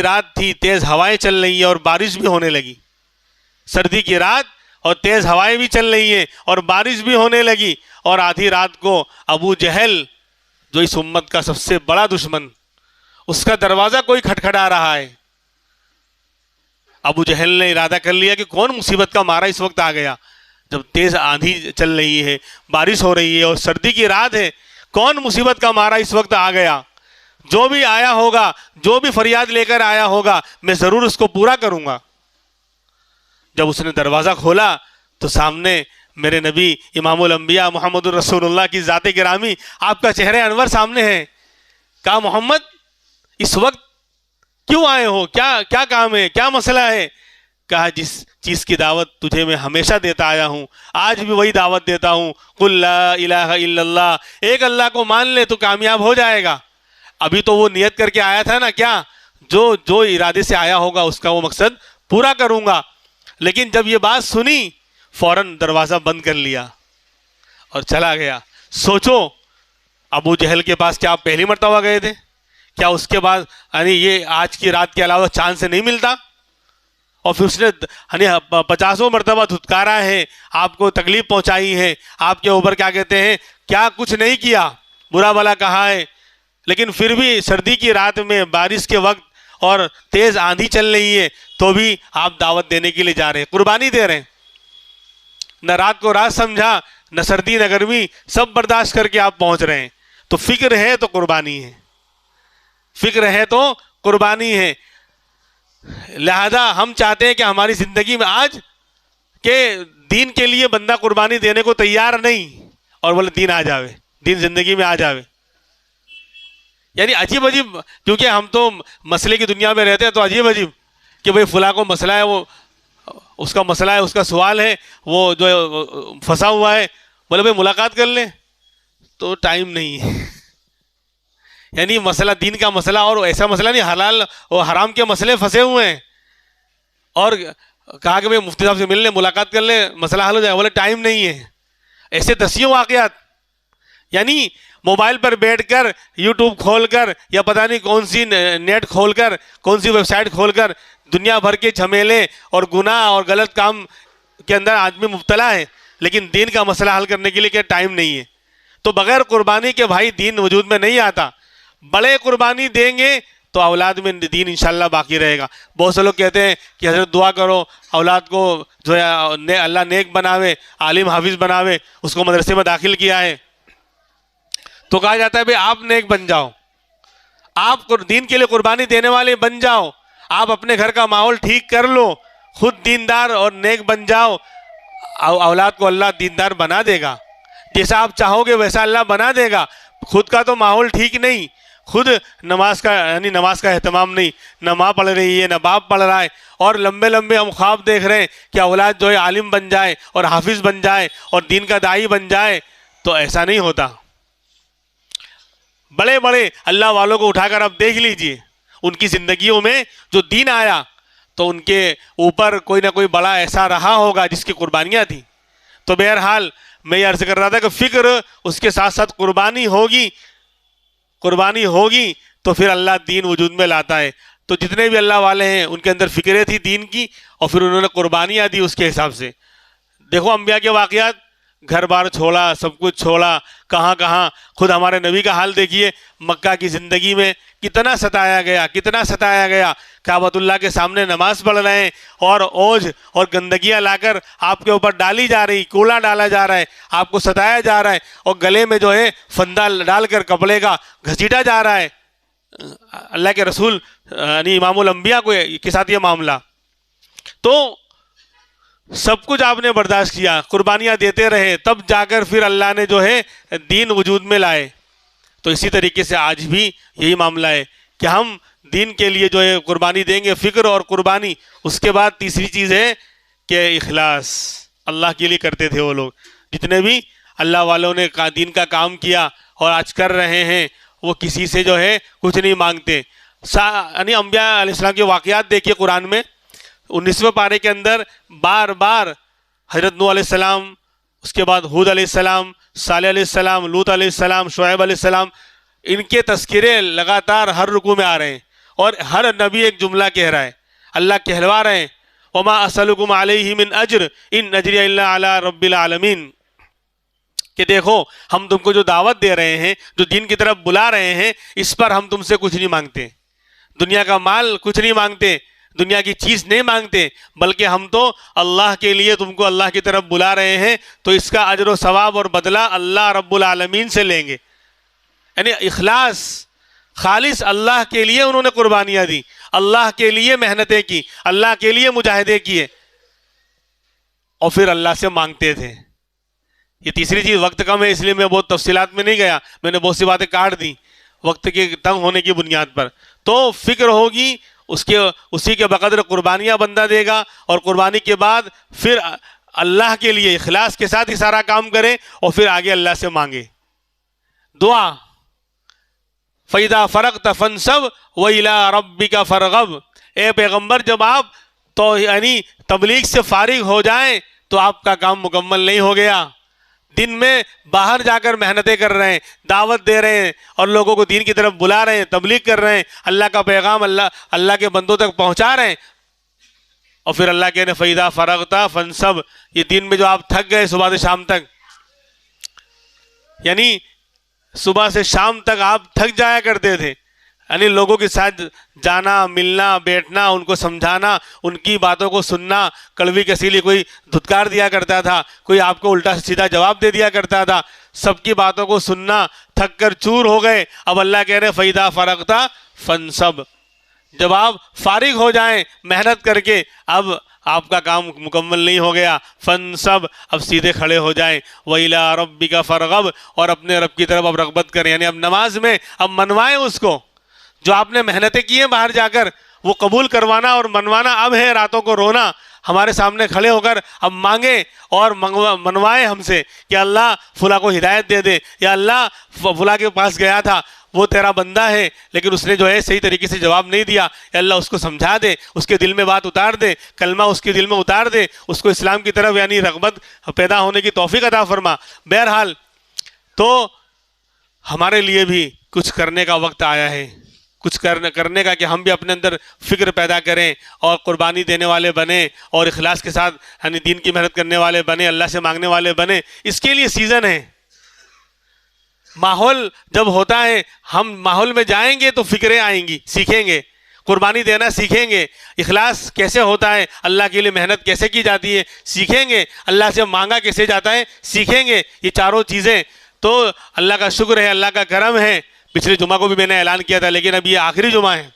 Speaker 1: رات تھی، تیز ہوائیں چل رہی ہیں اور بارش بھی ہونے لگی۔ سردی کی رات اور تیز ہوائیں بھی چل رہی ہیں اور بارش بھی ہونے لگی، اور آدھی رات کو ابو جہل جو اس امت کا سب سے بڑا دشمن، اس کا دروازہ کوئی کھٹکھٹا رہا ہے۔ ابو جہل نے ارادہ کر لیا کہ کون مصیبت کا مارا اس وقت آ گیا، جب تیز آندھی چل رہی ہے، بارش ہو رہی ہے اور سردی کی رات ہے، کون مصیبت کا مارا اس وقت آ گیا؟ جو بھی آیا ہوگا، جو بھی فریاد لے کر آیا ہوگا، میں ضرور اس کو پورا کروں گا۔ جب اس نے دروازہ کھولا تو سامنے میرے نبی امام الانبیاء محمد الرسول اللہ کی ذات گرامی، آپ کا چہرہ انور سامنے ہے۔ کہا محمد اس وقت کیوں آئے ہو؟ کیا کام ہے؟ کیا مسئلہ ہے؟ کہا جس چیز کی دعوت تجھے میں ہمیشہ دیتا آیا ہوں، آج بھی وہی دعوت دیتا ہوں، قل لا الہ الا اللہ، ایک اللہ کو مان لے تو کامیاب ہو جائے گا۔ ابھی تو وہ نیت کر کے آیا تھا نا، کیا جو ارادے سے آیا ہوگا اس کا وہ مقصد پورا کروں گا۔ لیکن جب یہ بات سنی فوراً دروازہ بند کر لیا اور چلا گیا۔ سوچو ابو جہل کے پاس کیا آپ پہلی مرتبہ گئے تھے؟ کیا اس کے بعد یعنی یہ آج کی رات کے علاوہ چاند سے نہیں ملتا؟ اور پھر اس نے 50 مرتبہ دھتکارا ہے، آپ کو تکلیف پہنچائی ہے، آپ کے اوپر کیا کہتے ہیں، کیا کچھ نہیں کیا، برا بھلا کہا ہے، لیکن پھر بھی سردی کی رات میں بارش کے وقت اور تیز آندھی چل رہی ہے تو بھی آپ دعوت دینے کے لیے جا رہے ہیں، قربانی دے رہے ہیں۔ نہ رات کو رات سمجھا، نہ سردی نہ گرمی، سب برداشت کر کے آپ پہنچ رہے ہیں۔ تو فکر ہے تو قربانی ہے، فکر ہے تو قربانی ہے۔ لہذا ہم چاہتے ہیں کہ ہماری زندگی میں آج کہ دین کے لیے بندہ قربانی دینے کو تیار نہیں، اور بولے دین آ جاوے، دین زندگی میں آ جاوے۔ یعنی عجیب عجیب، کیونکہ ہم تو مسئلے کی دنیا میں رہتے ہیں، تو عجیب عجیب کہ بھئی فلاں کو مسئلہ ہے، وہ اس کا مسئلہ ہے، اس کا سوال ہے، وہ جو پھنسا ہوا ہے، بولے بھئی ملاقات کر لیں، تو ٹائم نہیں ہے۔ یعنی مسئلہ دین کا مسئلہ، اور ایسا مسئلہ نہیں، حلال اور حرام کے مسئلے پھنسے ہوئے ہیں، اور کہا کہ بھئی مفتی صاحب سے مل لیں، ملاقات کر لیں، مسئلہ حل ہو جائے، بولے ٹائم نہیں ہے۔ ایسے دسیوں واقعات، یعنی موبائل پر بیٹھ کر یوٹیوب کھول کر یا پتہ نہیں کون سی نیٹ کھول کر، کون سی ویب سائٹ کھول کر دنیا بھر کے جھمیلے اور گناہ اور غلط کام کے اندر آدمی مبتلا ہے، لیکن دین کا مسئلہ حل کرنے کے لیے کیا ٹائم نہیں ہے۔ تو بغیر قربانی کے بھائی دین وجود میں نہیں آتا۔ بڑے قربانی دیں گے تو اولاد میں دین انشاءاللہ باقی رہے گا۔ بہت سے لوگ کہتے ہیں کہ حضرت دعا کرو اولاد کو جو ہے اللہ نیک بناوے، عالم حافظ بناوے، اس کو مدرسے میں داخل کیا ہے، تو کہا جاتا ہے بھئی آپ نیک بن جاؤ، آپ دین کے لیے قربانی دینے والے بن جاؤ، آپ اپنے گھر کا ماحول ٹھیک کر لو، خود دیندار اور نیک بن جاؤ، اولاد کو اللہ دیندار بنا دے گا، جیسا آپ چاہو گے ویسا اللہ بنا دے گا۔ خود کا تو ماحول ٹھیک نہیں، خود نماز کا نماز کا اہتمام نہیں، نہ ماں پڑھ رہی ہے نہ باپ پڑھ رہا ہے، اور لمبے لمبے ہم خواب دیکھ رہے ہیں کہ اولاد جو ہے عالم بن جائے اور حافظ بن جائے اور دین کا داعی بن جائے، تو ایسا نہیں ہوتا۔ بڑے بڑے اللہ والوں کو اٹھا کر آپ دیکھ لیجئے، ان کی زندگیوں میں جو دین آیا تو ان کے اوپر کوئی نہ کوئی بڑا ایسا رہا ہوگا جس کی قربانیاں تھیں۔ تو بہرحال میں یہ عرض کر رہا تھا کہ فکر اس کے ساتھ ساتھ قربانی ہوگی تو پھر اللہ دین وجود میں لاتا ہے۔ تو جتنے بھی اللہ والے ہیں ان کے اندر فکریں تھی دین کی، اور پھر انہوں نے قربانیاں دی اس کے حساب سے۔ دیکھو انبیاء کے واقعات، گھر بار چھوڑا، سب کچھ چھوڑا، کہاں کہاں۔ خود ہمارے نبی کا حال دیکھیے، مکہ کی زندگی میں کتنا ستایا گیا، کعبۃ اللہ کے سامنے نماز پڑھ رہے ہیں اور اوجھ اور گندگیاں لا کر آپ کے اوپر ڈالی جا رہی، کوڑا ڈالا جا رہا ہے، آپ کو ستایا جا رہا ہے، اور گلے میں جو ہے فندہ ڈال کر کپڑے کا گھسیٹا جا رہا ہے۔ اللہ کے رسول یعنی امام الانبیاء کے ساتھ یہ معاملہ۔ تو سب کچھ آپ نے برداشت کیا، قربانیاں دیتے رہے، تب جا کر پھر اللہ نے جو ہے دین وجود میں لائے۔ تو اسی طریقے سے آج بھی یہی معاملہ ہے کہ ہم دین کے لیے جو ہے قربانی دیں گے، فکر اور قربانی۔ اس کے بعد تیسری چیز ہے کہ اخلاص، اللہ کے لیے کرتے تھے وہ لوگ۔ جتنے بھی اللہ والوں نے دین کا کام کیا اور آج کر رہے ہیں، وہ کسی سے جو ہے کچھ نہیں مانگتے۔ یعنی انبیاء علیہ السلام کے واقعات دیکھیے قرآن میں، 19ویں پارے کے اندر بار بار حضرت نوح علیہ السلام، اس کے بعد ہود علیہ السلام، صالح علیہ السلام، لوط علیہ السلام، شعیب علیہ السلام، ان کے تذکرے لگاتار ہر رکوع میں آ رہے ہیں، اور ہر نبی ایک جملہ کہہ رہا ہے، اللہ کہلوا رہے ہیں وَمَا أَسْأَلُكُمْ عَلَيْهِ مِنْ أَجْرٍ إِنْ أَجْرِيَ إِلَّا عَلَىٰ رَبِّ الْعَالَمِينَ، کہ دیکھو ہم تم کو جو دعوت دے رہے ہیں، جو دین کی طرف بلا رہے ہیں، اس پر ہم تم سے کچھ نہیں مانگتے، دنیا کا مال کچھ نہیں مانگتے، دنیا کی چیز نہیں مانگتے، بلکہ ہم تو اللہ کے لیے تم کو اللہ کی طرف بلا رہے ہیں، تو اس کا اجر و ثواب اور بدلہ اللہ رب العالمین سے لیں گے۔ یعنی اخلاص، خالص اللہ کے لیے انہوں نے قربانیاں دی، اللہ کے لیے محنتیں کی، اللہ کے لیے مجاہدے کیے، اور پھر اللہ سے مانگتے تھے۔ یہ تیسری چیز، وقت کم ہے اس لیے میں بہت تفصیلات میں نہیں گیا، میں نے بہت سی باتیں کاٹ دی وقت کے تنگ ہونے کی بنیاد پر۔ تو فکر ہوگی، اسی کے بقدر قربانیاں بندہ دے گا، اور قربانی کے بعد پھر اللہ کے لیے اخلاص کے ساتھ ہی سارا کام کرے، اور پھر آگے اللہ سے مانگے۔ دعا، فَإِذَا فَرَغْتَ فَانْصَبْ وَإِلَىٰ رَبِّكَ فَارْغَب، اے پیغمبر جب آپ تو یعنی تبلیغ سے فارغ ہو جائیں تو آپ کا کام مکمل نہیں ہو گیا۔ دن میں باہر جا کر محنتیں کر رہے ہیں، دعوت دے رہے ہیں، اور لوگوں کو دین کی طرف بلا رہے ہیں، تبلیغ کر رہے ہیں، اللہ کا پیغام اللہ کے بندوں تک پہنچا رہے ہیں، اور پھر اللہ کہنے فَإِذَا فَرَغْتَ فَانْصَبْ، یہ دن میں جو آپ تھک گئے صبح سے شام تک، یعنی صبح سے شام تک آپ تھک جایا کرتے تھے، یعنی لوگوں کے ساتھ جانا، ملنا، بیٹھنا، ان کو سمجھانا، ان کی باتوں کو سننا، کڑوی کسیلی کوئی دھتکار دیا کرتا تھا، کوئی آپ کو الٹا سیدھا جواب دے دیا کرتا تھا، سب کی باتوں کو سننا، تھک کر چور ہو گئے۔ اب اللہ کہہ رہے فَإِذَا فَرَغْتَ فَانْصَبْ، جب آپ فارغ ہو جائیں محنت کر کے، اب آپ کا کام مکمل نہیں ہو گیا، فَانْصَبْ، اب سیدھے کھڑے ہو جائیں، وَإِلَىٰ رَبِّكَ فَارْغَب، اور اپنے رب کی طرف اب رغبت کریں، یعنی اب نماز میں اب منوائیں اس کو، جو آپ نے محنتیں کی ہیں باہر جا کر، وہ قبول کروانا اور منوانا اب ہے۔ راتوں کو رونا، ہمارے سامنے کھڑے ہو کر اب مانگیں اور منوائیں ہم سے کہ اللہ فلاں کو ہدایت دے دے، یا اللہ فلاں کے پاس گیا تھا، وہ تیرا بندہ ہے لیکن اس نے جو ہے صحیح طریقے سے جواب نہیں دیا، یا اللہ اس کو سمجھا دے، اس کے دل میں بات اتار دے، کلمہ اس کے دل میں اتار دے، اس کو اسلام کی طرف یعنی رغبت پیدا ہونے کی توفیق عطا فرما۔ بہرحال تو ہمارے لیے بھی کچھ کرنے کا وقت آیا ہے، کچھ کرنے کا، کہ ہم بھی اپنے اندر فکر پیدا کریں اور قربانی دینے والے بنیں، اور اخلاص کے ساتھ یعنی دین کی محنت کرنے والے بنیں، اللہ سے مانگنے والے بنیں۔ اس کے لیے سیزن ہے، ماحول جب ہوتا ہے، ہم ماحول میں جائیں گے تو فکریں آئیں گی، سیکھیں گے، قربانی دینا سیکھیں گے، اخلاص کیسے ہوتا ہے، اللہ کے لیے محنت کیسے کی جاتی ہے سیکھیں گے، اللہ سے مانگا کیسے جاتا ہے سیکھیں گے۔ یہ چاروں چیزیں تو اللہ کا شکر ہے، اللہ کا کرم ہے۔ پچھلے جمعہ کو بھی میں نے اعلان کیا تھا، لیکن اب یہ آخری جمعہ ہے،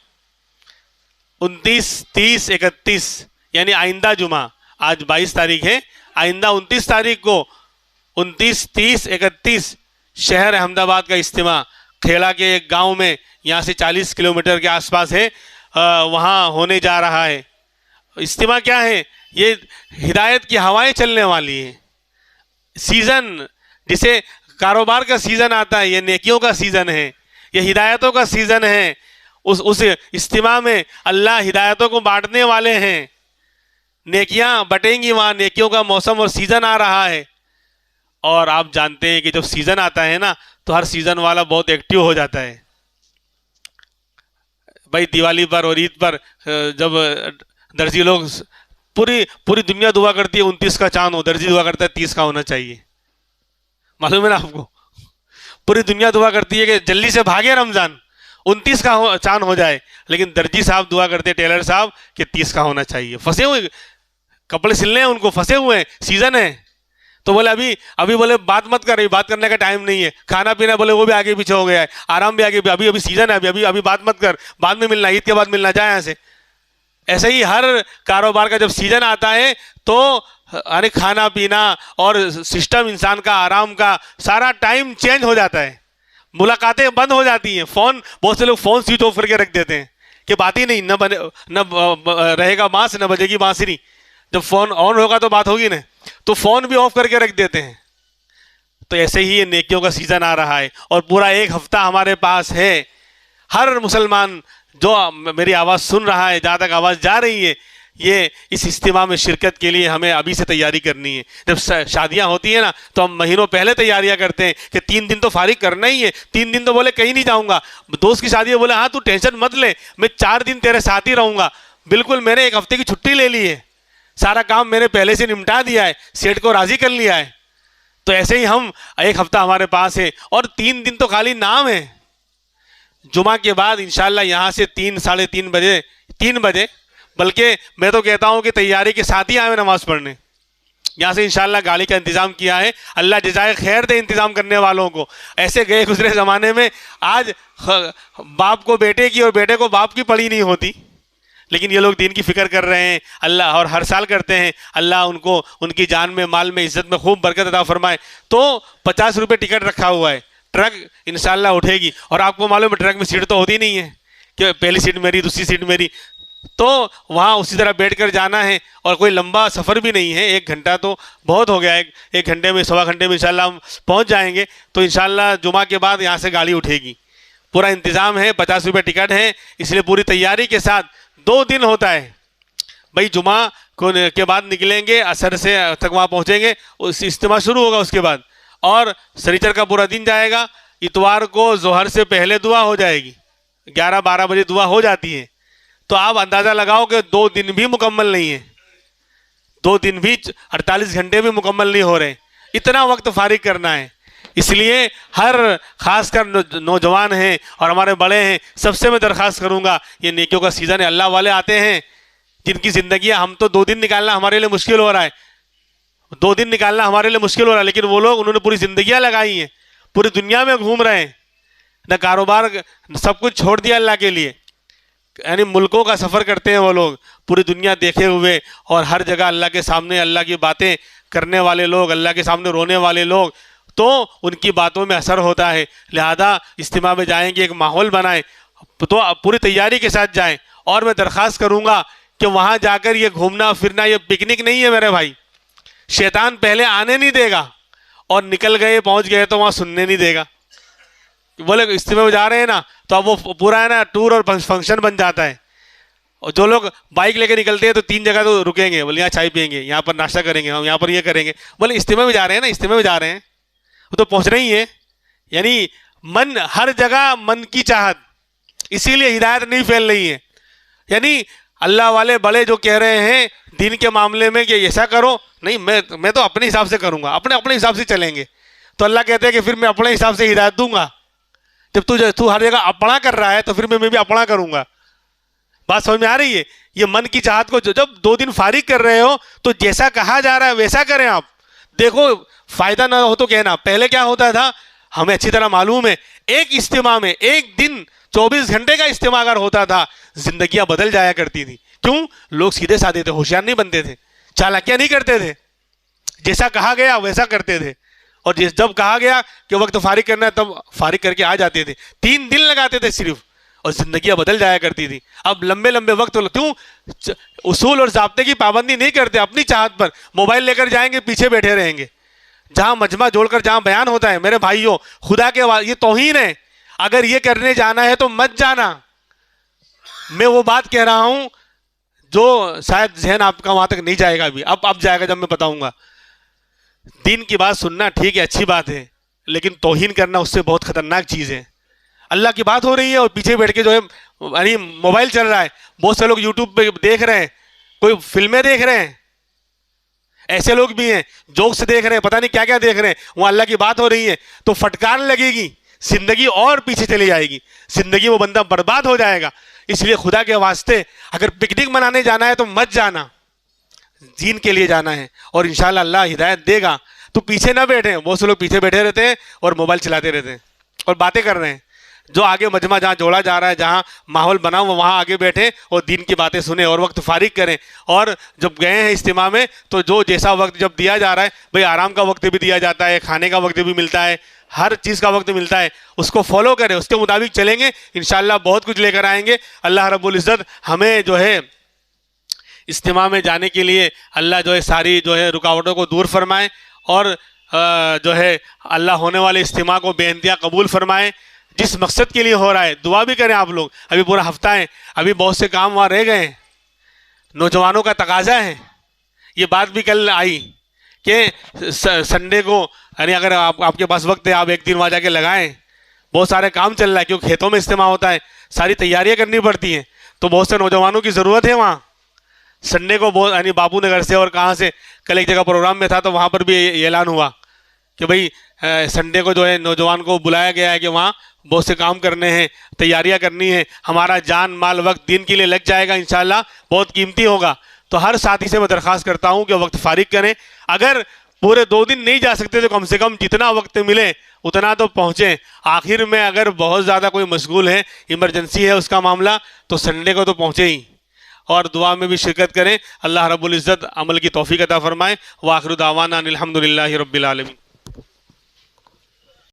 Speaker 1: 29، 30، 31، یعنی آئندہ جمعہ، آج 22 تاریخ ہے، آئندہ 29 تاریخ کو 29، 30، 31 شہر احمد آباد کا اجتماع کھیڑا کے ایک گاؤں میں یہاں سے 40 کلومیٹر کے آس پاس ہے، وہاں ہونے جا رہا ہے۔ اجتماع کیا ہے؟ یہ ہدایت کی ہوائیں چلنے والی ہیں۔ سیزن جسے کاروبار کا سیزن آتا ہے، یہ نیکیوں کا سیزن ہے، یہ ہدایتوں کا سیزن ہے۔ اس اجتماع میں اللہ ہدایتوں کو بانٹنے والے ہیں، نیکیاں بٹیں گی وہاں، نیکیوں کا موسم اور سیزن آ رہا ہے۔ اور آپ جانتے ہیں کہ جب سیزن آتا ہے نا تو ہر سیزن والا بہت ایکٹیو ہو جاتا ہے۔ بھائی دیوالی پر اور عید پر جب درزی لوگ پوری دنیا دعا کرتی ہے 29 کا چاند ہو، درزی دعا کرتا ہے 30 کا ہونا چاہیے، معلوم ہے نا آپ کو؟ پوری دنیا دعا کرتی ہے کہ جلدی سے بھاگے رمضان، 29 کا چاند ہو جائے، لیکن درجی صاحب دعا کرتے ٹیلر صاحب کہ 30 کا ہونا چاہیے۔ پھنسے ہوئے کپڑے سلنے ہیں ان کو، پھنسے ہوئے ہیں، سیزن ہے تو بولے ابھی بولے بات مت کر رہی، بات کرنے کا ٹائم نہیں ہے، کھانا پینا بولے وہ بھی آگے پیچھے ہو گیا ہے، آرام بھی آگے، ابھی سیزن ہے، ابھی بات مت کر، بعد میں ملنا، عید کے بعد ملنا، جائے یہاں سے۔ ایسے ہی ہر کاروبار کا جب سیزن آتا ہے تو یعنی کھانا پینا اور سسٹم انسان کا، آرام کا سارا ٹائم چینج ہو جاتا ہے، ملاقاتیں بند ہو جاتی ہیں، فون، بہت سے لوگ فون سوئچ آف کر کے رکھ دیتے ہیں کہ بات ہی نہیں، نہ رہے گا بانس نہ بجے گی بانسری، جب فون آن ہوگا تو بات ہوگی نا، تو فون بھی آف کر کے رکھ دیتے ہیں۔ تو ایسے ہی یہ نیکیوں کا سیزن آ رہا ہے اور پورا ایک ہفتہ ہمارے پاس ہے۔ ہر مسلمان جو میری آواز سن رہا ہے، جہاں تک آواز جا رہی ہے، یہ اس اجتماع میں شرکت کے لیے ہمیں ابھی سے تیاری کرنی ہے۔ جب شادیاں ہوتی ہیں نا تو ہم مہینوں پہلے تیاریاں کرتے ہیں کہ 3 دن تو فارغ کرنا ہی ہے، 3 دن تو بولے کہیں نہیں جاؤں گا، دوست کی شادی ہے بولے ہاں تو ٹینشن مت لے، میں 4 دن تیرے ساتھ ہی رہوں گا، بالکل میں نے 1 ہفتے کی چھٹی لے لی ہے، سارا کام میں نے پہلے سے نمٹا دیا ہے، سیٹ کو راضی کر لیا ہے۔ تو ایسے ہی ہم 1 ہفتہ ہمارے پاس ہے اور 3 دن تو خالی نام ہے۔ جمعہ کے بعد انشاءاللہ یہاں سے 3 ساڑھے 3 بجے بلکہ میں تو کہتا ہوں کہ تیاری کے ساتھ ہی آئے نماز پڑھنے۔ یہاں سے انشاءاللہ گاڑی کا انتظام کیا ہے، اللہ جزائے خیر دے انتظام کرنے والوں کو۔ ایسے گئے گزرے زمانے میں آج باپ کو بیٹے کی اور بیٹے کو باپ کی پڑی نہیں ہوتی، لیکن یہ لوگ دین کی فکر کر رہے ہیں اللہ، اور ہر سال کرتے ہیں۔ اللہ ان کو ان کی جان میں، مال میں، عزت میں خوب برکت عطا فرمائے۔ تو 50 روپے ٹکٹ رکھا ہوا ہے، ٹرک انشاءاللہ اٹھے گی، اور آپ کو معلوم ہے ٹرک میں سیٹ تو ہوتی نہیں ہے کہ پہلی سیٹ میری، دوسری سیٹ میری، تو وہاں اسی طرح بیٹھ کر جانا ہے، اور کوئی لمبا سفر بھی نہیں ہے، 1 گھنٹہ تو بہت ہو گیا، 1 گھنٹے میں، 1.25 گھنٹے میں انشاءاللہ ہم پہنچ جائیں گے۔ تو انشاءاللہ جمعہ کے بعد یہاں سے گاڑی اٹھے گی، پورا انتظام ہے، 50 روپے ٹکٹ ہے، اس لیے پوری تیاری کے ساتھ 2 دن ہوتا ہے بھائی۔ جمعہ کے بعد نکلیں گے، عصر سے تک وہاں پہنچیں گے، اس اجتماع شروع ہوگا اس کے بعد، اور سنیچر کا پورا دن جائے گا۔ اتوار کو ظہر سے پہلے دعا ہو جائے گی، 11-12 بجے دعا ہو جاتی ہے، تو آپ اندازہ لگاؤ کہ 2 دن بھی مکمل نہیں ہے، 2 دن بھی 48 گھنٹے بھی مکمل نہیں ہو رہے، اتنا وقت فارغ کرنا ہے۔ اس لیے ہر خاص کر نوجوان ہیں اور ہمارے بڑے ہیں، سب سے میں درخواست کروں گا، یہ نیکیوں کا سیزن ہے، اللہ والے آتے ہیں جن کی زندگیاں، ہم تو 2 دن نکالنا ہمارے لیے مشکل ہو رہا ہے، 2 دن نکالنا ہمارے لیے مشکل ہو رہا ہے، لیکن وہ لوگ انہوں نے پوری زندگیاں لگائی ہیں، پوری دنیا میں گھوم رہے ہیں، نہ کاروبار، سب کچھ چھوڑ دیا اللہ کے لیے، یعنی ملکوں کا سفر کرتے ہیں وہ لوگ، پوری دنیا دیکھے ہوئے، اور ہر جگہ اللہ کے سامنے اللہ کی باتیں کرنے والے لوگ، اللہ کے سامنے رونے والے لوگ، تو ان کی باتوں میں اثر ہوتا ہے۔ لہذا اجتماع میں جائیں گے، ایک ماحول بنائیں، تو پوری تیاری کے ساتھ جائیں۔ اور میں درخواست کروں گا کہ وہاں جا کر یہ گھومنا پھرنا یہ پکنک نہیں ہے میرے بھائی، شیطان پہلے آنے نہیں دے گا، اور نکل گئے پہنچ گئے تو وہاں سننے نہیں دے گا۔ بولے اجتماع میں جا رہے ہیں نا تو اب وہ پورا ہے نا ٹور اور فنکشن بن جاتا ہے، اور جو لوگ بائک لے کے نکلتے ہیں تو 3 جگہ تو رکیں گے، بولے یہاں چائے پئیں گے، یہاں پر ناشتہ کریں گے، ہم یہاں پر یہ کریں گے، بولے اجتماع میں جا رہے ہیں نا، اجتماع میں جا رہے ہیں، وہ تو پہنچ رہی ہیں، یعنی من ہر جگہ من کی چاہت، اسی لیے ہدایت نہیں پھیل رہی ہے۔ یعنی اللہ والے بڑے جو کہہ رہے ہیں دین کے معاملے میں کہ ایسا کرو، نہیں میں تو اپنے حساب سے کروں گا، اپنے حساب سے چلیں گے، تو اللہ کہتے ہیں کہ پھر میں اپنے حساب سے ہدایت دوں گا۔ جب تو ہر جگہ اپنا کر رہا ہے تو پھر میں بھی اپنا کروں گا۔ بات سمجھ میں آ رہی ہے؟ یہ من کی چاہت کو جب 2 دن فارغ کر رہے ہو تو جیسا کہا جا رہا ہے ویسا کریں آپ، دیکھو فائدہ نہ ہو تو کہنا۔ پہلے کیا ہوتا تھا ہمیں اچھی طرح معلوم ہے، ایک اجتماع میں 1 دن 24 گھنٹے کا اجتماع اگر ہوتا تھا زندگیاں بدل جایا کرتی تھی۔ کیوں؟ لوگ سیدھے سادے تھے، ہوشیار نہیں بنتے تھے، چالاکیاں نہیں کرتے تھے، جیسا کہا گیا ویسا کرتے تھے، اور جب کہا گیا کہ وقت فارغ کرنا ہے تب فارغ کر کے آ جاتے تھے. 3 دن لگاتے تھے صرف, اور زندگیاں بدل جایا کرتی تھی. اب لمبے لمبے وقت کیوں اصول اور ضابطے کی پابندی نہیں کرتے, اپنی چاہت پر موبائل لے کر جائیں گے, پیچھے بیٹھے رہیں گے. جہاں مجمع جوڑ کر جہاں بیان ہوتا ہے, میرے بھائیوں خدا کے یہ توہین ہے. اگر یہ کرنے جانا ہے تو مت جانا. میں وہ بات کہہ رہا ہوں جو شاید ذہن آپ کا وہاں تک نہیں جائے گا ابھی, اب جائے گا جب میں بتاؤں گا. دین کی بات سننا ٹھیک ہے, اچھی بات ہے, لیکن توہین کرنا اس سے بہت خطرناک چیز ہے. اللہ کی بات ہو رہی ہے اور پیچھے بیٹھ کے جو ہے یعنی موبائل چل رہا ہے. بہت سے لوگ یوٹیوب پہ دیکھ رہے ہیں, کوئی فلمیں دیکھ رہے ہیں, ایسے لوگ بھی ہیں جوکس دیکھ رہے ہیں, پتہ نہیں کیا کیا دیکھ رہے ہیں. وہاں اللہ کی بات ہو رہی ہے تو فٹکار لگے گی, زندگی اور پیچھے چلی جائے گی, زندگی وہ بندہ برباد ہو جائے گا. اس لیے خدا کے واسطے اگر پکنک منانے جانا ہے تو مت جانا, دین کے لیے جانا ہے اور انشاءاللہ اللہ ہدایت دے گا. تو پیچھے نہ بیٹھیں. بہت سے لوگ پیچھے بیٹھے رہتے ہیں اور موبائل چلاتے رہتے ہیں اور باتیں کر رہے ہیں. جو آگے مجمع جہاں جوڑا جا رہا ہے, جہاں ماحول بنا ہوا, وہاں آگے بیٹھیں اور دین کی باتیں سنیں اور وقت فارغ کریں. اور جب گئے ہیں اجتماع میں تو جو جیسا وقت جب دیا جا رہا ہے, بھئی آرام کا وقت بھی دیا جاتا ہے, کھانے کا وقت بھی ملتا ہے, ہر چیز کا وقت ملتا ہے, اس کو فالو کریں, اس کے مطابق چلیں گے, انشاءاللہ بہت کچھ لے کر آئیں گے. اللہ رب العزت ہمیں جو ہے اجتماع میں جانے کے لیے اللہ جو ہے ساری جو ہے رکاوٹوں کو دور فرمائے اور جو ہے اللہ ہونے والے اجتماع کو بے انتہا قبول فرمائے. جس مقصد کے لیے ہو رہا ہے دعا بھی کریں آپ لوگ. ابھی پورا ہفتہ ہے, ابھی بہت سے کام وہاں رہ گئے ہیں, نوجوانوں کا تقاضا ہے. یہ بات بھی کل آئی کہ سنڈے کو یعنی اگر آپ کے پاس وقت ہے آپ ایک دن وہاں جا کے لگائیں. بہت سارے کام چل رہا ہے کیونکہ کھیتوں میں اجتماع ہوتا ہے, ساری تیاریاں کرنی پڑتی ہیں, تو بہت سے نوجوانوں کی ضرورت ہے وہاں. سنڈے کو بہت یعنی بابو نگر سے اور کہاں سے کل ایک جگہ پروگرام میں تھا تو وہاں پر بھی اعلان ہوا کہ بھئی سنڈے کو جو ہے نوجوان کو بلایا گیا ہے کہ وہاں بہت سے کام کرنے ہیں, تیاریاں کرنی ہیں. ہمارا جان مال وقت دین کے لیے لگ جائے گا انشاءاللہ, بہت قیمتی ہوگا. تو ہر ساتھی سے میں درخواست کرتا ہوں کہ وقت فارغ کریں. اگر پورے 2 دن نہیں جا سکتے تو کم سے کم جتنا وقت ملے اتنا تو پہنچیں. آخر میں اگر بہت زیادہ کوئی مشغول ہے, ایمرجنسی ہے اس کا معاملہ, تو سنڈے کو تو پہنچے ہی, اور دعا میں بھی شرکت کریں. اللہ رب العزت عمل کی توفیق عطا فرمائے. وآخر دعوانا ان الحمدللہ رب العالمین.